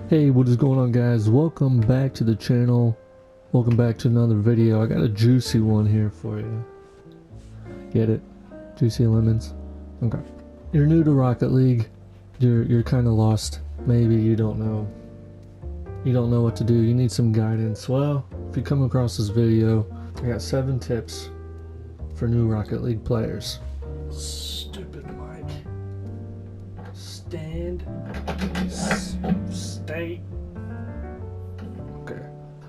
Hey, what is going on, guys? Welcome back to the channel. Welcome back to another video. I got a juicy one here for you. Get it? Juicy lemons. Okay. You're new to Rocket League. You're kind of lost. Maybe you don't know. You don't know what to do. You need some guidance. Well, if you come across this video, I got 7 tips for new Rocket League players. Stupid mic. Stand. Stay.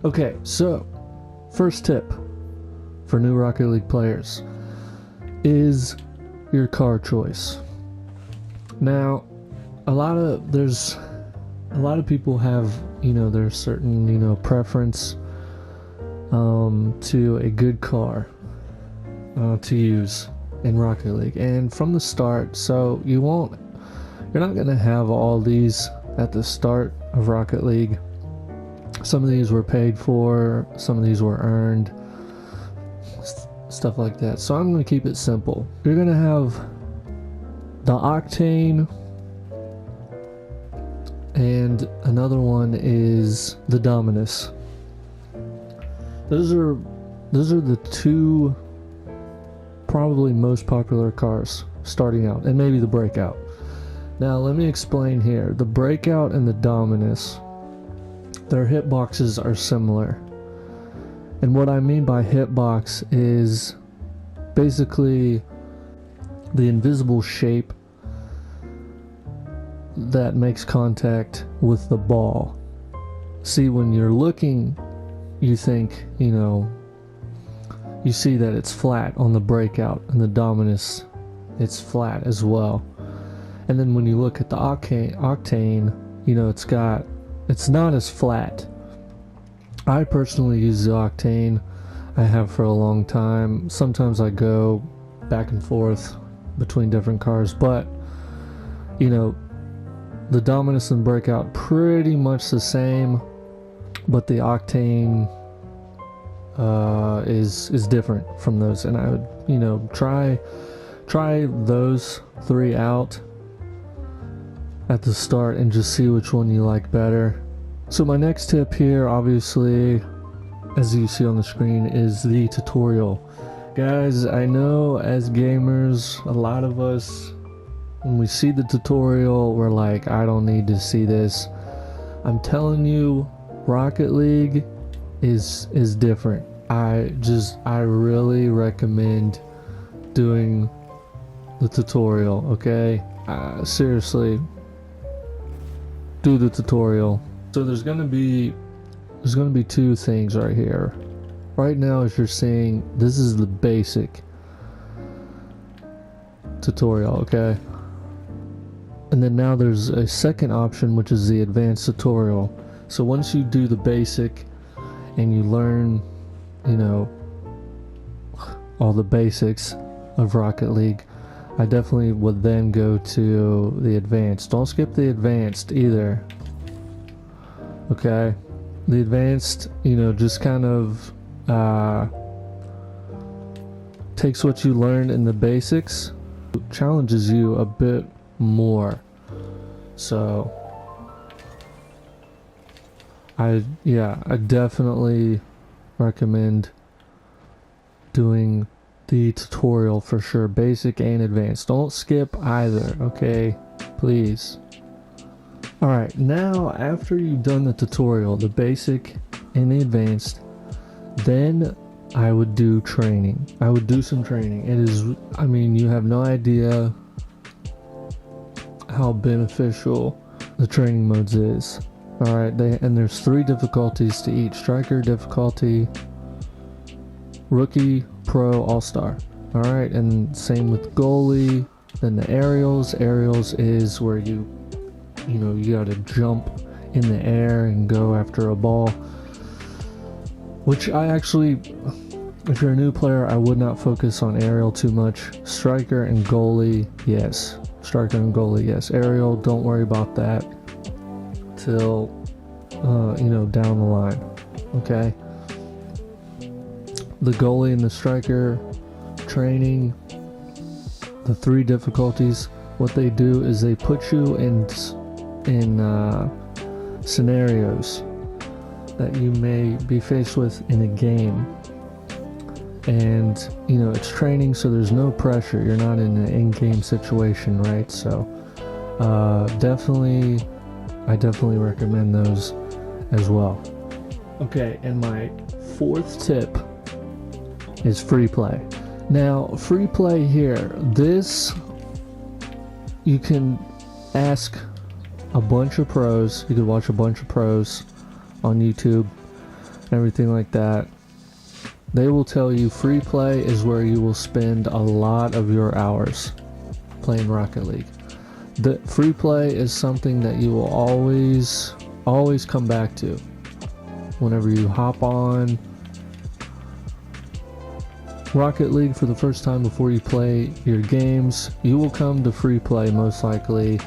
Okay, so first tip for new Rocket League players is your car choice. Now, a lot of people have, their certain, preference to a good car to use in Rocket League, and from the start, so you're not gonna have all these at the start of Rocket League. Some of these were paid for, some of these were earned, stuff like that. So I'm going to keep it simple. You're going to have the Octane, and another one is the Dominus. Those are the 2 probably most popular cars starting out, and maybe the Breakout. Now let me explain here. The Breakout and the Dominus, their hitboxes are similar. And what I mean by hitbox is basically the invisible shape that makes contact with the ball. See, when you're looking, you think, you see that it's flat on the Breakout, and the Dominus, it's flat as well. And then when you look at the Octane, it's not as flat. I personally use the Octane. I have for a long time. Sometimes I go back and forth between different cars, but the Dominus and Breakout pretty much the same, but the Octane is different from those. And I would try those 3 out at the start and just see which one you like better. So my next tip here, obviously, as you see on the screen, is the tutorial. Guys, I know as gamers, a lot of us, when we see the tutorial, we're like, I don't need to see this. I'm telling you, Rocket League is different. I really recommend doing the tutorial, okay? Seriously, do the tutorial. So there's gonna be 2 things right here. Right now, as you're seeing, this is the basic tutorial, okay? And then now there's a second option, which is the advanced tutorial. So once you do the basic and you learn, all the basics of Rocket League, I definitely would then go to the advanced. Don't skip the advanced either. Okay? The advanced, just kind of takes what you learned in the basics, challenges you a bit more. So I definitely recommend doing the tutorial for sure, basic and advanced. Don't skip either, okay? Please. Alright, now after you've done the tutorial, the basic and the advanced, then I would do training. I would do some training. It is, you have no idea how beneficial the training modes is. Alright, and there's 3 difficulties to each: striker difficulty, rookie, pro, all-star. Alright, and same with goalie. Then the aerials. Aerials is where you gotta jump in the air and go after a ball, which I actually, if you're a new player, I would not focus on aerial too much. Striker and goalie, yes. Striker and goalie, yes. Aerial, don't worry about that till down the line, okay? The goalie and the striker training, the 3 difficulties, what they do is they put you in scenarios that you may be faced with in a game. And it's training, so there's no pressure. You're not in an in-game situation, right? So I definitely recommend those as well. Okay, and my fourth tip is free play. Now, free play here, you can ask a bunch of pros. You could watch a bunch of pros on YouTube, everything like that. They will tell you free play is where you will spend a lot of your hours playing Rocket League. The free play is something that you will always come back to. Whenever you hop on Rocket League for the first time before you play your games, you will come to free play most likely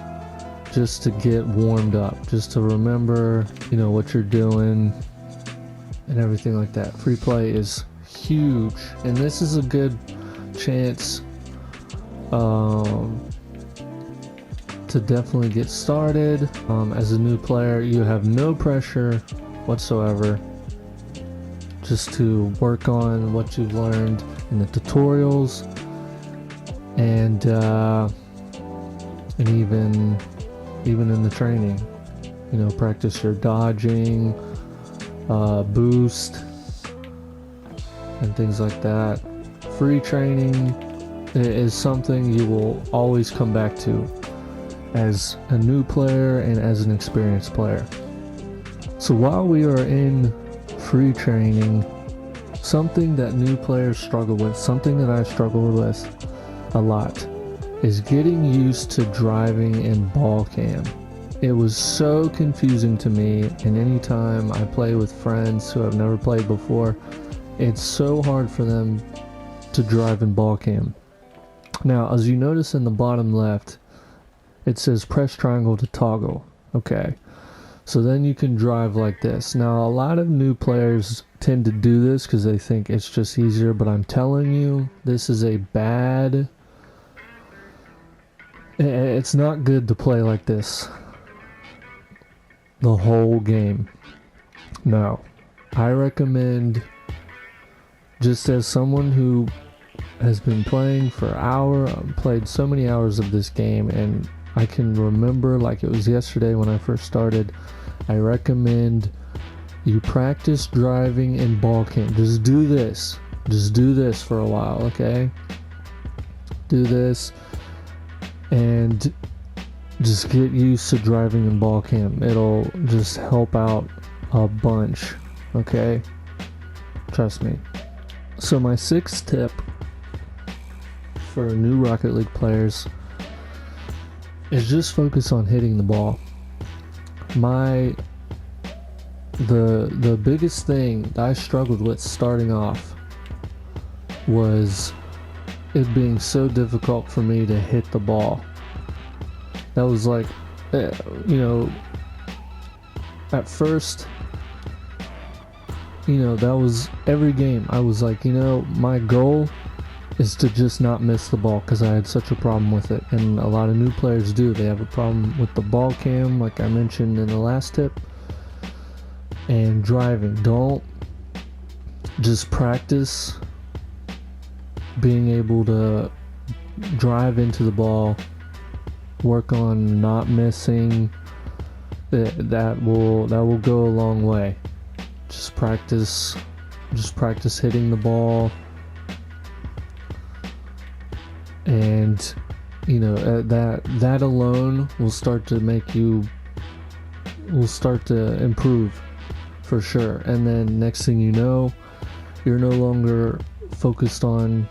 just to get warmed up, just to remember, what you're doing and everything like that. Free play is huge, and this is a good chance to definitely get started. As a new player, you have no pressure whatsoever, just to work on what you've learned in the tutorials, and even in the training. Practice your dodging, boost, and things like that. Free training is something you will always come back to as a new player and as an experienced player. So while we are in free training, something that new players struggle with, something that I struggle with a lot, is getting used to driving in ball cam. It was so confusing to me, and anytime I play with friends who have never played before, it's so hard for them to drive in ball cam. Now, as you notice in the bottom left, it says press triangle to toggle. Okay, so then you can drive like this. Now, a lot of new players tend to do this because they think it's just easier, but I'm telling you, this is it's not good to play like this the whole game. No, I recommend, just as someone who has been playing for played so many hours of this game, and I can remember like it was yesterday when I first started, I recommend you practice driving in ball cam. Just do this for a while, okay? Do this and just get used to driving in ball cam. It'll just help out a bunch, okay? Trust me. So my sixth tip for new Rocket League players is just focus on hitting the ball. The biggest thing that I struggled with starting off was it being so difficult for me to hit the ball. That was like, at first, that was every game. I was like, my goal is to just not miss the ball, because I had such a problem with it. And a lot of new players do. They have a problem with the ball cam, like I mentioned in the last tip. And driving. Don't just practice being able to drive into the ball. Work on not missing. That will go a long way. Just practice hitting the ball. And that alone will start to improve for sure. And then next thing you know, you're no longer focused on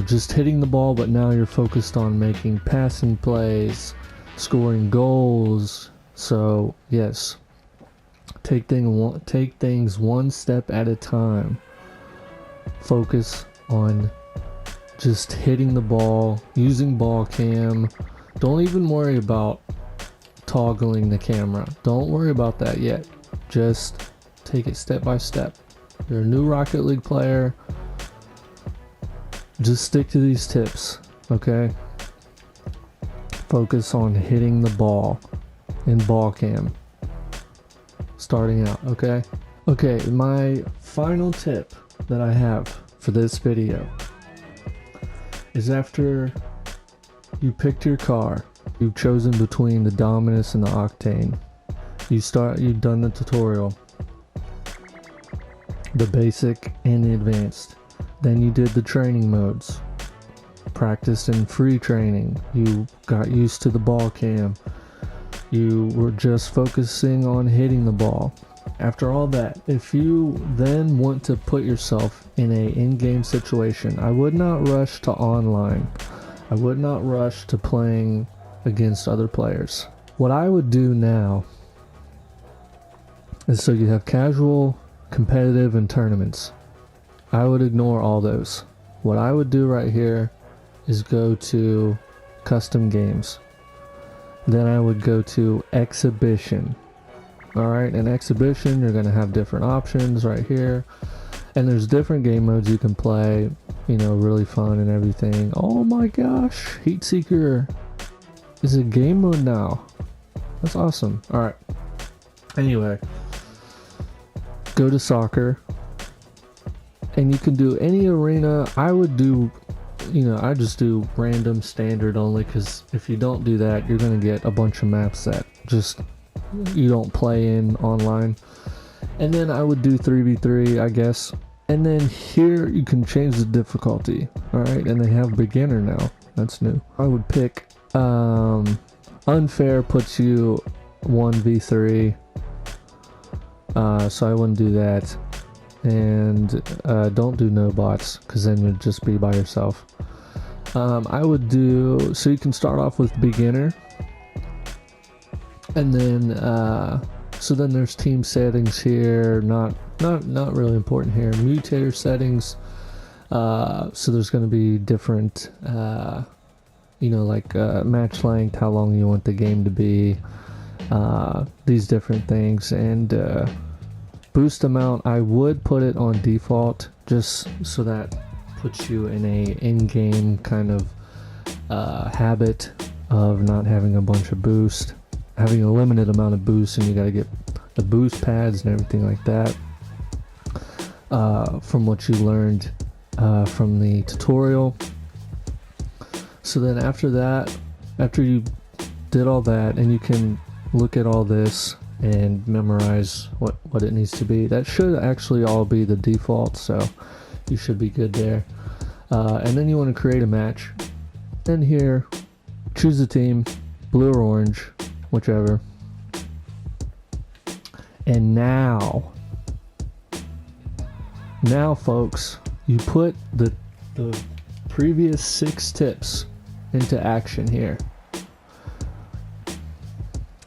just hitting the ball, but now you're focused on making passing plays, scoring goals. So yes, take things one step at a time. Focus on just hitting the ball, using ball cam. Don't even worry about toggling the camera. Don't worry about that yet. Just take it step by step. You're a new Rocket League player. Just stick to these tips, okay? Focus on hitting the ball in ball cam. starting out, okay? Okay, my final tip that I have for this video is after you picked your car, you've chosen between the Dominus and the Octane, you've done the tutorial, the basic and the advanced, then you did the training modes, practiced in free training, you got used to the ball cam, you were just focusing on hitting the ball. After all that, if you then want to put yourself in a in-game situation, I would not rush to online. I would not rush to playing against other players. What I would do now is, so you have casual, competitive, and tournaments. I would ignore all those. What I would do right here is go to custom games. Then I would go to exhibition. Alright, in exhibition you're going to have different options right here. And there's different game modes you can play, really fun and everything. Oh my gosh, Heat Seeker is a game mode now. That's awesome. Alright. Anyway, go to soccer. And you can do any arena. I would do, I just do random standard only, because if you don't do that, you're going to get a bunch of maps that just you don't play in online. And then I would do 3v3, I guess. And then here you can change the difficulty. Alright, and they have beginner now. That's new. I would pick unfair, puts you 1v3. So I wouldn't do that. And don't do no bots, because then you'd just be by yourself. I would do, so you can start off with beginner, and then so then there's team settings here, not really important here. Mutator settings, so there's going to be different like match length, how long you want the game to be, these different things. And boost amount, I would put it on default, just so that puts you in a in-game kind of habit of not having a bunch of boost, having a limited amount of boost, and you got to get the boost pads and everything like that, from what you learned from the tutorial. So then after that, after you did all that, and you can look at all this and memorize what it needs to be. That should actually all be the default, so you should be good there. And then you want to create a match. And here, choose a team, blue or orange, whichever. And now folks, you put the previous 6 tips into action here.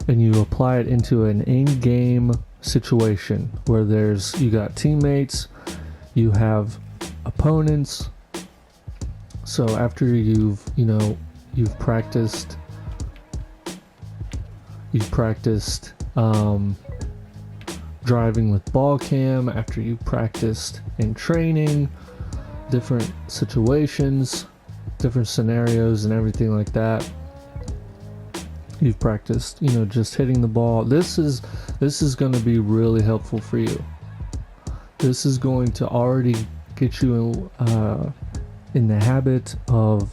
And you apply it into an in-game situation where you got teammates, you have opponents. So after you've practiced driving with ball cam, after you've practiced in training, different situations, different scenarios and everything like that. You've practiced, just hitting the ball. This is going to be really helpful for you. This is going to already get you in the habit of,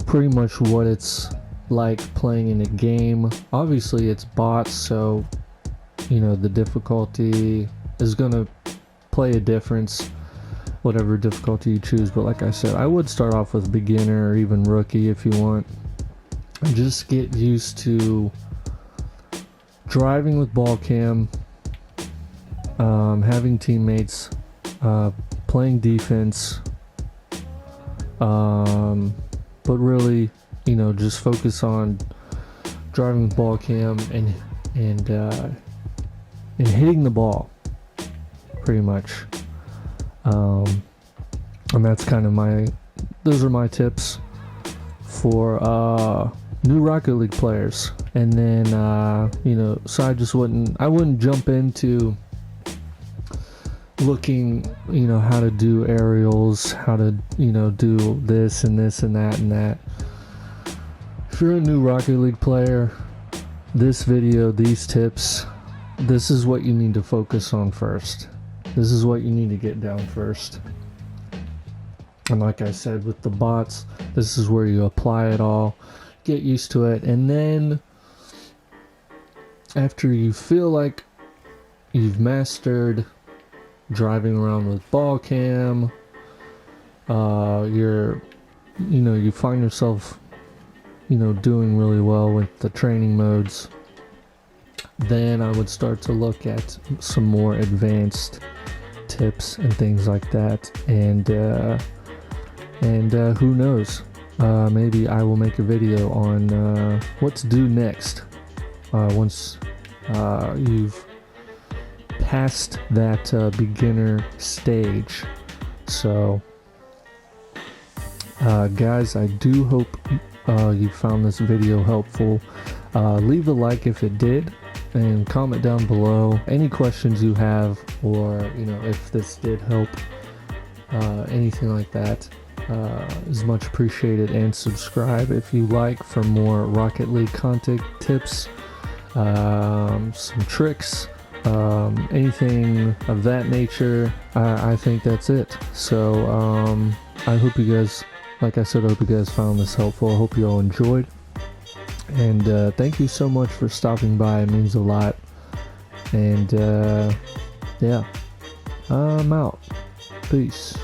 pretty much what it's like playing in a game. Obviously, it's bots, so the difficulty is going to play a difference, whatever difficulty you choose. But like I said, I would start off with beginner or even rookie if you want. Just get used to driving with ball cam, having teammates, playing defense, but really, just focus on driving with ball cam and hitting the ball, pretty much. And that's kind of those are my tips for new Rocket League players. And then so I wouldn't jump into looking how to do aerials, how to do this and this and that and that. If you're a new Rocket League player, this video, these tips, this is what you need to focus on first. This is what you need to get down first. And like I said, with the bots, this is where you apply it all, get used to it, and then after you feel like you've mastered driving around with ball cam, you find yourself, doing really well with the training modes, then I would start to look at some more advanced tips and things like that, and who knows, maybe I will make a video on what to do next once you've passed that beginner stage. So guys, I do hope you found this video helpful. Leave a like if it did, and comment down below any questions you have, or if this did help, anything like that is much appreciated. And subscribe if you like for more Rocket League content tips, some tricks, anything of that nature. I think that's it. So I hope you guys, like I said, I hope you guys found this helpful. I hope you all enjoyed, and thank you so much for stopping by. It means a lot. And yeah, I'm out. Peace.